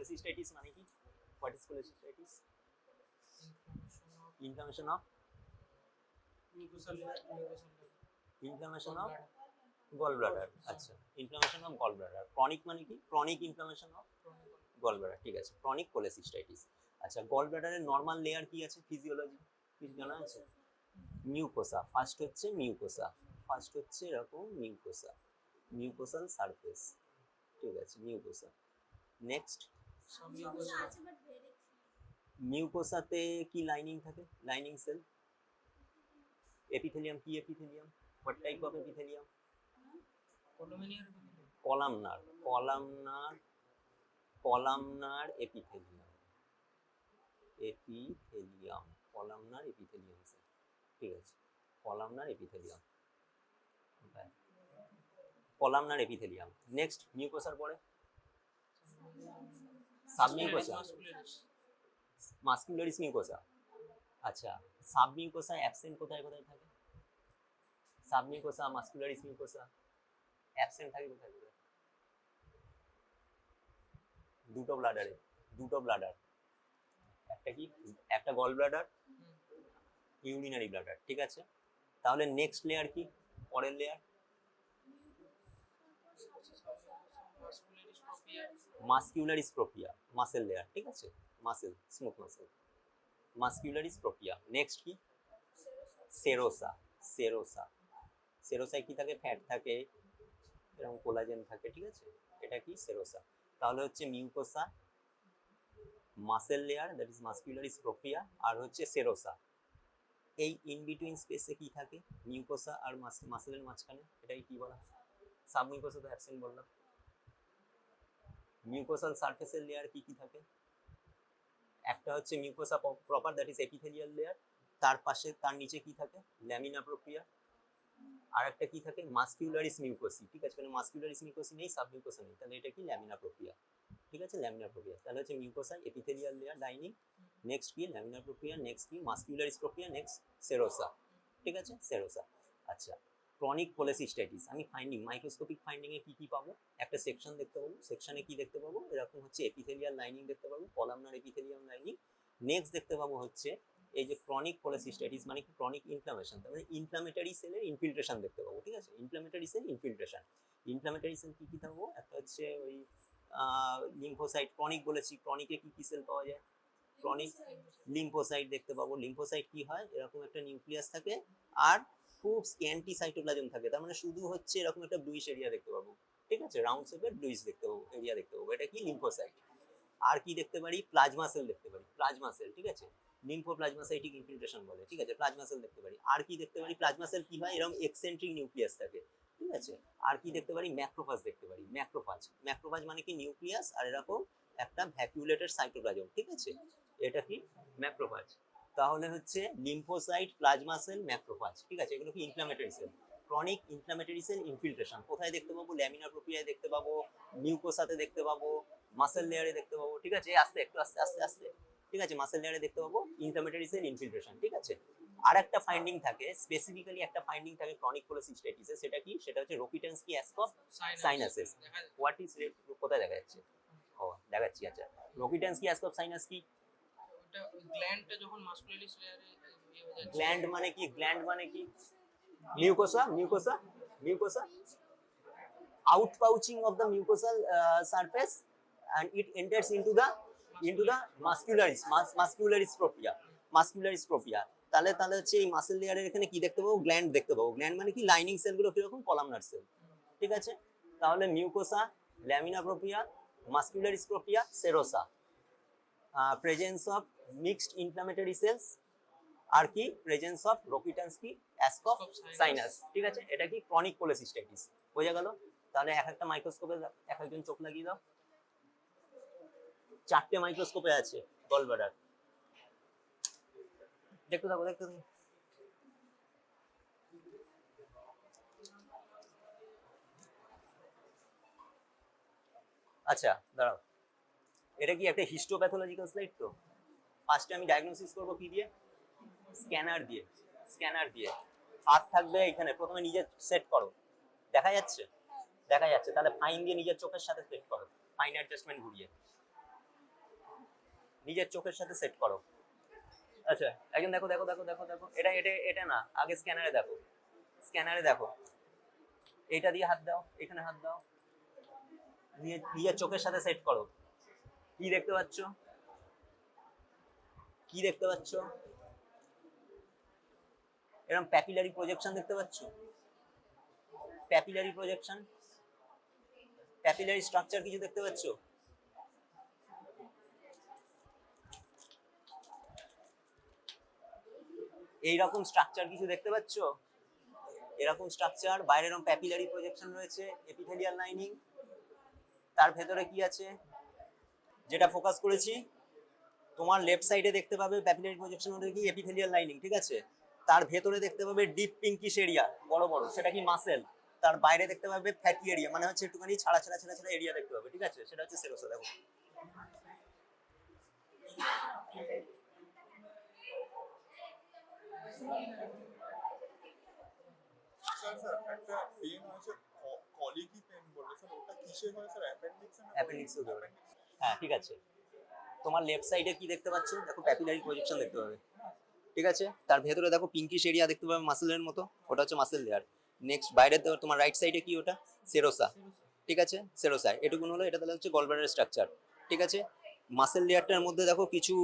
Cholecystitis মানে কি? What is cholecystitis? Inflammation of inflammation of gall bladder. আচ্ছা, inflammation of gall bladder. Chronic মানে কি? Chronic inflammation of gall bladder. ঠিক আছে, ক্রনিক কোলেসিস্টাইটিস। আচ্ছা, গল ব্লাডারের নর্মাল লেয়ার কি আছে? ফিজিওলজি কিছু জানা আছে? মিউকোসা। ফার্স্ট হচ্ছে মিউকোসা, ফার্স্ট হচ্ছে এরকম মিউকোসা, মিউকোসাল সারফেস। ঠিক আছে, মিউকোসা। নেক্সট, মিউকোসাতে কি লাইনিং থাকে? Lining cell. এপিথেলিয়াম কি? Epithelium what type of epithelium? Columnar, columnar, columnar epithelium, epithelium, columnar epithelium. ঠিক আছে, columnar epithelium, columnar epithelium. Next, মিউকোসার পরে সাবমিউকোসা, মাস্কুলারিস মিউকোসা। আচ্ছা, সাবমিউকোসা অ্যাবসেন্ট কোথায় কোথায় থাকে? সাবমিউকোসা, মাস্কুলারিস মিউকোসা অ্যাবসেন্ট থাকে কোথায় কোথায়? দুটো ব্লাডারে, দুটো ব্লাডার, একটা কি? একটা গল ব্লাডার, ইউরিনারি ব্লাডার। ঠিক আছে, তাহলে নেক্সট লেয়ার কি? পরের layer muscularis propria, muscle layer. ঠিক আছে, muscle, smooth muscle, muscularis propria. Next কি? সেরোসা, সেরোসা, সেরোসায় কি থাকে? ফ্যাট থাকে, এরকম কোলাজেন থাকে। ঠিক আছে, এটা কি? সেরোসা। তাহলে হচ্ছে mucosa, muscle layer, that is muscularis propria, আর হচ্ছে সেরোসা। এই ইন বিটুইন স্পেসে কি থাকে? মিউকোসা আর মাসেলের মাঝখানে, এটাই কি বলা? সাবমিউকোসা তো অ্যাবসেন্ট বললাম। মিউকোসাল সারফেসের লেয়ার কি কি থাকে? একটা হচ্ছে mucosa proper, that is epithelial layer, তার পাশে তার নিচে কি থাকে? ল্যামিনা প্রোপ্রিয়া। আর একটা কি থাকে? মাস্কুলারিস মিউকোসি। ঠিক আছে, মানে মাস্কুলারিস মিউকোসি নেই, সাবমিউকোসা নেই, তাহলে এটা কি? Lamina propria. ঠিক আছে, ল্যামিনা প্রোপ্রিয়া। তাহলে হচ্ছে mucosa, epithelial layer, lining. Next কি? Lamina propria. নেক্সট কি? Muscularis propria. Next serosa. ঠিক আছে, সেরোসা। আচ্ছা, ক্রনিক কোলেসিস্টাইটিস আমি ফাইন্ডিং, মাইক্রোস্কোপিক ফাইন্ডিং এ কি কি পাবো? একটা সেকশন দেখতে পাবো, সেকশনে কি দেখতে পাবো? এরকম হচ্ছে এপিথেলিয়াল লাইনিং দেখতে পাবো, কলামনার এপিথেলিয়াম লাইনিং। নেক্সট দেখতে পাবো হচ্ছে এই যে ক্রনিক কোলেসিস্টাইটিস মানে কি? ক্রনিক ইনফ্লামেশন, তার মানে ইনফ্লামেটরি সেলের ইনফিল্ট্রেশন দেখতে পাবো। ঠিক আছে, inflammatory cell infiltration. Inflammatory cell কি কি থাকবো? একটা হচ্ছে ওই লিম্ফোসাইট। ক্রনিক বলেছি, ক্রনিকে কি কি সেল পাওয়া যায়? ক্রনিক লিম্ফোসাইট দেখতে পাবো। লিম্ফোসাইট কি হয়? এরকম একটা নিউক্লিয়াস থাকে আর খুব স্ক্যান্টি সাইটোপ্লাজম থাকে, তার মানে শুধু হচ্ছে এরকম একটা ব্লুইশ এরিয়া দেখতে পাবো। ঠিক আছে, রাউন্ড শেপের ব্লুইশ দেখতে পাবো, এরিয়া দেখতে পাবো, এটা কি? লিম্ফোসাইট। আর কি দেখতে পারি? প্লাজমা সেল দেখতে পারি, প্লাজমা সেল। ঠিক আছে, লিম্ফোপ্লাজমাসাইটিক ইনফিল্ট্রেশন বলে। ঠিক আছে, প্লাজমা সেল দেখতে পারি। আর কি দেখতে পারি? প্লাজমা সেল কি হয়? এরকম এক্সেন্ট্রিক নিউক্লিয়াস থাকে। ঠিক আছে, আর কি দেখতে পারি? ম্যাক্রোফাজ দেখতে পারি। ম্যাক্রোফাজ, ম্যাক্রোফাজ মানে কি? নিউক্লিয়াস আর এরকম একটা ভ্যাকুলেটেড সাইটোপ্লাজম। ঠিক আছে, এটা কি? ম্যাক্রোফাজ। তাহলে হচ্ছে লিম্ফোসাইট, প্লাজমা সেল, ম্যাক্রোফাজ। ঠিক আছে, এগুলো কি? Inflammatory cell. Chronic inflammatory cell infiltration কোথায় দেখতে পাবো? ল্যামিনার প্রক্রিয়ায় দেখতে পাবো, মিউকোসাতে দেখতে পাবো, মাসেল লেয়ারে দেখতে পাবো। ঠিক আছে, আস্তে একটু আস্তে আস্তে আস্তে। ঠিক আছে, মাসেল লেয়ারে দেখতে পাবো ইনফ্লামেটরি সেল ইনফিল্ট্রেশন। ঠিক আছে, আর একটা ফাইন্ডিং থাকে, স্পেসিফিক্যালি একটা ফাইন্ডিং থাকে ক্রনিক কোলেসিস্টাইটিসে, সেটা কি? সেটা হচ্ছে রোকিটেন্সকি অ্যাসকপ সাইনাসেস। What is? কোথায় দেখা যাচ্ছে? ও, দেখাচ্ছি। আচ্ছা, রোকিটেন্সকি অ্যাসকপ সাইনাস কি? ওটা গ্ল্যান্ডটা যখন মাস্কুলারিস লেয়ারে গ্ল্যান্ড মানে কি? গ্ল্যান্ড মানে কি? Mucosa, mucosa, mucosa, outpouching of the mucosal surface and it enters into the muscularis propria, muscularis propria. তাহলে তাহলে হচ্ছে এই মাসেল লেয়ারের এখানে কি দেখতে পাবো? গ্ল্যান্ড দেখতে পাবো। গ্ল্যান্ড মানে কি? লাইনিং সেলগুলো কিরকম? Columnar cell. ঠিক আছে, তাহলে mucosa, lamina propria, muscularis propria, serosa, presence of mixed inflammatory cells, আর কি? Presence of Rokitansky Aschoff sinus. ঠিক আছে, এটা কি? Chronic cholecystitis. বোঝা গেল? তাহলে এক একটা মাইক্রোস্কোপে এক একজন চোখ লাগিয়ে দাও। 4টে মাইক্রোস্কোপে আছে গল ব্লাডার। দেখতে থাকো, দেখতে থাকো। আচ্ছা, দাঁড়াও, এটা কি একটা হিস্টোপ্যাথোলজিক্যাল স্লাইড? তো ফার্স্টে আমি ডায়াগনোসিস করবো কি দিয়ে? স্ক্যানার দিয়ে। স্ক্যানার দিয়ে হাত থাকবে এখানে, প্রথমে নিজে সেট করো। দেখা যাচ্ছে? দেখা যাচ্ছে। তাহলে ফাইন দিয়ে নিজের চোখের সাথে সেট করো, ফাইন অ্যাডজাস্টমেন্ট ঘুরিয়ে। নিজের চোখের সাথে সেট করো। আচ্ছা একজন দেখো দেখো দেখো দেখো দেখো, এটা এটা এটা না, আগে স্ক্যানারে দেখো, স্ক্যানারে দেখো, এটা দিয়ে হাত দাও, এখানে হাত দাও, নিজের চোখের সাথে সেট করো। কি দেখতে পাচ্ছ? কি দেখতে পাচ্ছ? এরকম প্যাপিলারি প্রজেকশন দেখতে পাচ্ছ? প্যাপিলারি প্রজেকশন, প্যাপিলারি স্ট্রাকচার কিছু দেখতে পাচ্ছ? এইরকম স্ট্রাকচার কিছু দেখতে পাচ্ছ? এরকম স্ট্রাকচার, বাইরে এরকম প্যাপিলারি প্রজেকশন রয়েছে, এপিথেলিয়াল লাইনিং, তার ভেতরে কি আছে যেটা ফোকাস করেছি, তোমার লেফট সাইডে দেখতে পাবে প্যাপিলারি প্রজেকশন হলো কি এপিথেলিয়াল লাইনিং, ঠিক আছে? তার ভেতরে দেখতে পাবে ডিপ পিঙ্কিশ এরিয়া, বড় বড়, সেটা কি মাসেল। তার বাইরে দেখতে পাবে ফ্যাটি এরিয়া, মানে হচ্ছে একটুখানি ছাড়া ছাড়া ছাড়া ছাড়া এরিয়া দেখতে পাবে, ঠিক আছে? সেটা হচ্ছে সেরোসা। দেখো স্যার স্যার একটা পেন হয়েছে, কলিকি পেন বলে স্যার, ওটা কিসে হয় স্যার? অ্যাপেন্ডিক্সে না? অ্যাপেন্ডিক্স ধরে। হ্যাঁ ঠিক আছে, তোমার লেফট সাইডে কি দেখতে পাচ্ছ? দেখো প্যাপিলারি প্রজেকশন দেখতে পাবে, ঠিক আছে? তার ভেতরে দেখো পিঙ্কিশ এরিয়া দেখতে পাবে মাসেলের মতো, ওটা হচ্ছে মাসেল লেয়ার। নেক্সট বাইরে তোমার রাইট সাইডে কি, ওটা সেরোসা, ঠিক আছে? সেরোসা এটুকুন হলো, এটা তাহলে হচ্ছে গলব্লাডারের স্ট্রাকচার, ঠিক আছে? মাসেল লেয়ারটার মধ্যে দেখো কিছু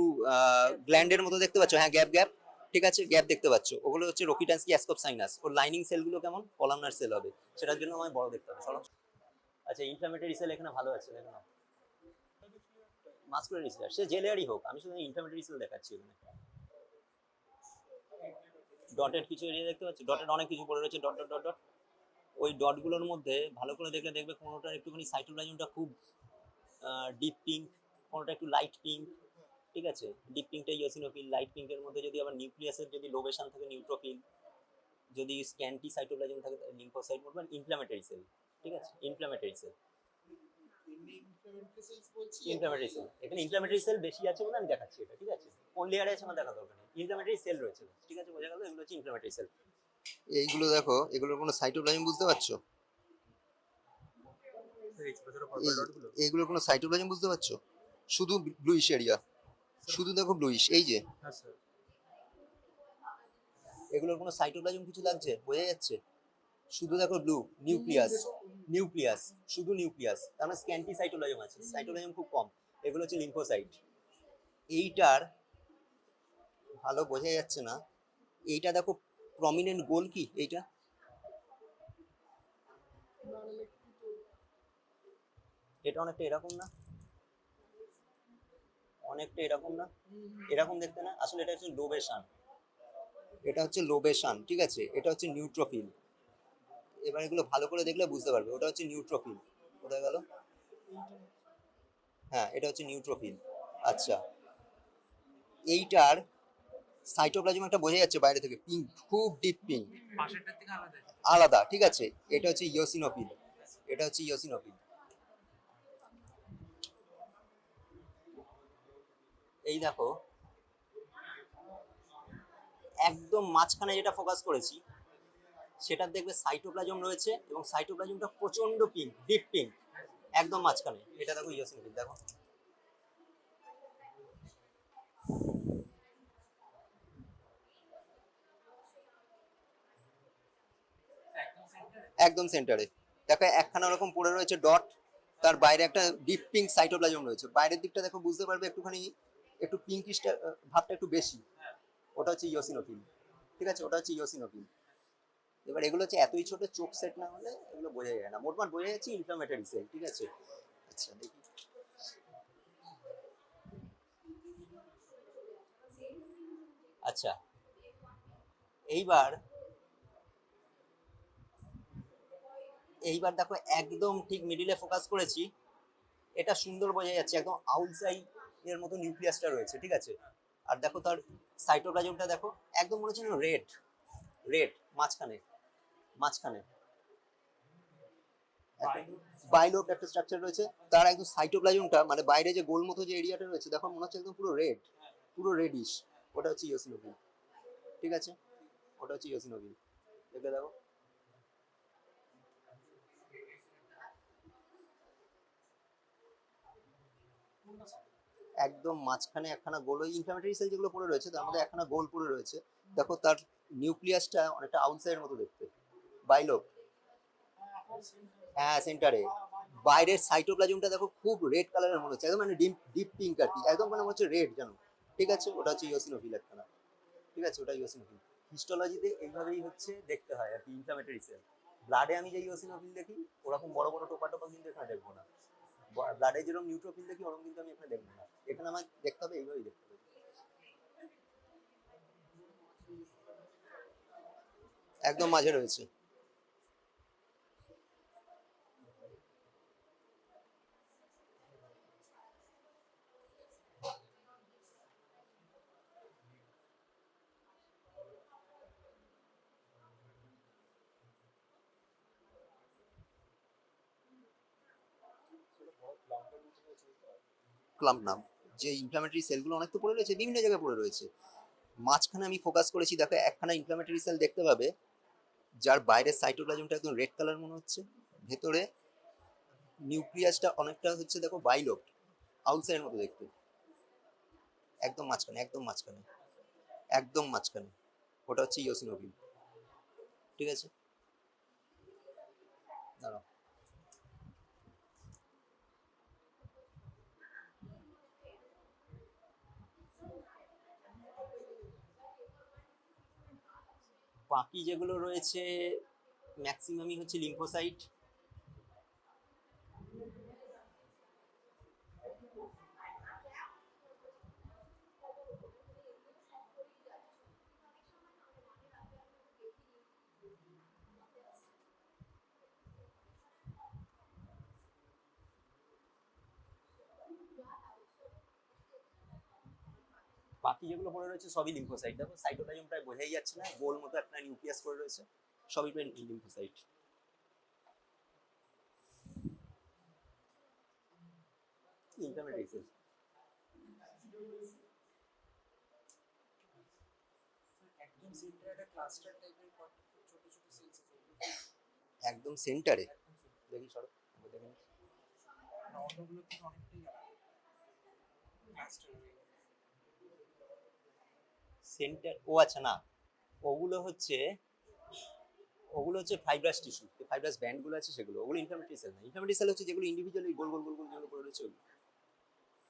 গ্ল্যান্ডের মতো দেখতে পাচ্ছ, হ্যাঁ গ্যাপ গ্যাপ, ঠিক আছে? গ্যাপ দেখতে পাচ্ছ, ওগুলো হচ্ছে রোকিটান্সকি অ্যাসকপ সাইনাস। ওর লাইনিং সেলগুলো কেমন কলামনার সেল হবে, সেটার জন্য আমায় বড় দেখতে হবে। চলো আচ্ছা, ইনফ্লামেটরি সেল এখানে ভালো আছে, দেখো না, মাসকুলারিস লেয়ার, সে যে লেয়ারই হোক, আমি শুধু ইনফ্লামেটরি সেল দেখাচ্ছি এখানে। ডটেড কিছু এরিয়া দেখতে পাচ্ছি, ডটেড অনেক কিছু পড়ে রয়েছে, ডট ডট ডট ডট। ওই ডটগুলোর মধ্যে ভালো করে দেখলে দেখবে কোনোটার একটুখানি সাইটোপ্লাজমটা খুব ডিপ পিঙ্ক, কোনোটা একটু লাইট পিঙ্ক, ঠিক আছে? ডিপ পিঙ্কটা ইওসিনোফিল, লাইট পিঙ্কের মধ্যে যদি আবার নিউক্লিয়াসের যদি লোবেশন থাকে নিউট্রোফিল, যদি স্ক্যান্টি সাইটোপ্লাজম থাকে লিম্ফোসাইট বলবেন ইনফ্লামেটরি সেল, ঠিক আছে? ইনফ্লামেটরি সেল, ইনফ্লামেটরি সেল, এখানে ইনফ্লামেটরি সেল বেশি আছে বলে আমি দেখাচ্ছি এটা, ঠিক আছে? কোন লেয়ারে আছে আমার দেখা দরকার নেই, ইনফ্লামেটরি সেল রয়েছে, ঠিক আছে? বোঝা গেল, এগুলো হচ্ছে ইনফ্লামেটরি সেল। এইগুলো দেখো, এগুলোর কোনো সাইটোপ্লাজম বুঝতে পারছো? এইগুলোর কোনো সাইটোপ্লাজম বুঝতে পারছো? শুধু ব্লুইশ এরিয়া, শুধু দেখো ব্লুইশ, এই যে এগুলোর কোনো সাইটোপ্লাজম কিছু লাগছে, বোঝা যাচ্ছে? শুধু দেখো ব্লু, নিউক্লিয়াস, নিউক্লিয়াস, শুধু নিউক্লিয়াস, তার মানে স্ক্যান্টি সাইটোপ্লাজম আছে, সাইটোপ্লাজম খুব কম। এগুলো হচ্ছে লিম্ফোসাইট। এইটার ভালো বোঝা যাচ্ছে না, এইটা দেখো প্রমিনেন্ট গোল কি এইটা, এটা অনেকটা এরকম না, অনেকটা এরকম না, এরকম দেখতে না? আসলে এটা হচ্ছে লোবেশন, এটা হচ্ছে লোবেশন, ঠিক আছে? এটা হচ্ছে নিউট্রোফিল। এবার এগুলো ভালো করে দেখলে বুঝতে পারবে, ওটা হচ্ছে নিউট্রোফিল। কোথায় গেল? হ্যাঁ এটা হচ্ছে নিউট্রোফিল। আচ্ছা, এইটার সাইটোপ্লাজম একটা বোঝা যাচ্ছে বাইরে থেকে, পিঙ্ক, খুব ডিপ পিঙ্ক, পাশেরটার থেকে আলাদা। আলাদা, ঠিক আছে? এটা হচ্ছে ইওসিনোফিল, এটা হচ্ছে ইওসিনোফিল। এই দেখো একদম মাঝখানে যেটা ফোকাস করেছি, সেটা দেখবে সাইটোপ্লাজম রয়েছে, এবং সাইটোপ্লাজমটা প্রচন্ড পিঙ্ক, ডিপ পিঙ্ক, একদম মাঝখানে। এটা দেখো ইওসিনোফিল, দেখো একদম সেন্টারে। দেখো একখানা ওরকম পড়ে রয়েছে ডট, তার বাইরে একটা ডিপ পিঙ্ক সাইটোপ্লাজম রয়েছে। বাইরের দিকটা দেখো, বুঝতে পারবে একটুখানি একটু পিঙ্কিশ ভাবটা একটু বেশি, ওটা হচ্ছে ইওসিনোফিল, ঠিক আছে? ওটা হচ্ছে ইওসিনোফিল। এবার এগুলো হচ্ছে এতই ছোট, চোখ সেট না হলে এগুলো বোঝা যায় না। মোটমাট বোঝা যাচ্ছে ইনফ্লামেটরি সেল, ঠিক আছে? আচ্ছা দেখি, আচ্ছা এইবার এইবার দেখো একদম ঠিক মিডিলে ফোকাস করেছি, এটা সুন্দর বোঝা যাচ্ছে, একদম আউটসাইড এর মতো নিউক্লিয়াসটা রয়েছে, ঠিক আছে? আর দেখো তার সাইটোপ্লাজমটা দেখো, একদম মনে হচ্ছে রেড, রেড, মাঝখানে, মাঝখানে বাইলোপ একটা স্ট্রাকচার রয়েছে, তার একদম সাইটোপ্লাজমটা মানে বাইরে যে গোল মতো যে এরিয়াটা রয়েছে, দেখো মনে হচ্ছে একদম পুরো রেড, পুরো রেডিশ, ওটা হচ্ছে ইওসিনোফিল, ঠিক আছে? ওটা হচ্ছে ইওসিনোফিল, দেখে দেখো। একদম মাঝখানে একখানা গোল, ওই ইনফ্ল্যামেটরি সেল যেগুলো পড়ে রয়েছে তার মধ্যে একখানা গোল পড়ে রয়েছে। দেখো তার নিউক্লিয়াসটা অনেকটা আউটসাইডের মতো দেখতে, বাইলোব। হ্যাঁ সেন্টারে। বাইরের সাইটোপ্লাজমটা দেখো খুব রেড কালারের মনে হচ্ছে, একদম মানে ডিপ ডিপ পিঙ্ক আর কি, একদম মানে হচ্ছে রেড জানো। ঠিক আছে, ওটা হচ্ছে ইওসিনোফিল একখানা। ঠিক আছে, ওটা ইওসিনোফিল। হিস্টোলজিতে এইভাবেই হচ্ছে দেখতে হয় আর কি ইনফ্ল্যামেটরি সেল। ব্লাডে আমি যে ইওসিনোফিল দেখি ওরকম বড় বড় টোপা টোপা কিন্তু এখানে দেখবো না। ব্লাডে যেরকম নিউট্রোফিল দেখি ওরকম কিন্তু আমি এখানে দেখবো না। এখানে আমার দেখতে হবে এইভাবেই দেখতে হবে। একদম মাঝে রয়েছে। ক্লাম্প নাম, যে ইনফ্ল্যামেটরি সেলগুলো অনেক তো পড়ে রয়েছে, বিভিন্ন জায়গায় পড়ে রয়েছে। মাঝখানে আমি ফোকাস করেছি, দেখো একখানা ইনফ্ল্যামেটরি সেল দেখতে পাবে যার বাইরের সাইটোপ্লাজমটা একদম রেড কালার মনে হচ্ছে, ভেতরে নিউক্লিয়াসটা অনেকটা হচ্ছে দেখো বাইলোব, আউটসাইডের মতো দেখতে। একদম মাঝখানে, একদম মাঝখানে, একদম মাঝখানে, ওটা হচ্ছে ইওসিনোফিল। ঠিক আছে, দাঁড়াও। বাকি যেগুলো রয়েছে ম্যাক্সিমামই হচ্ছে লিম্ফোসাইট। বাকি যেগুলো পড়ে রয়েছে সবই লিম্ফোসাইট। দেখো সাইটোপ্লাজম প্রায় বোঝাই যাচ্ছে না, গোল মতো একটা নিউক্লিয়াস পড়ে রয়েছে, সবই প্রায় লিম্ফোসাইট। Inflammatory sell. একদম সেন্টারে একটা ক্লাস্টার টাইপের ছোট ছোট সেলস আছে। একদম সেন্টারে দেখি, সরো দেখেন। না, অন্যগুলো থেকে অনেকটাই আলাদা ক্লাস্টার হয়ে গেছে। সেন্টার, ও আচ্ছা না, ওগুলো হচ্ছে ফাইব্রাস টিস্যু, ফাইব্রাস ব্যান্ড গুলো আছে সেগুলো, ওগুলো ইনফ্ল্যামেটরি সেল না। ইনফ্ল্যামেটরি সেল হচ্ছে যেগুলো ইন্ডিভিজুয়ালি গোল গোল গোল গোল যেগুলো পড়ে রয়েছে ওগুলো।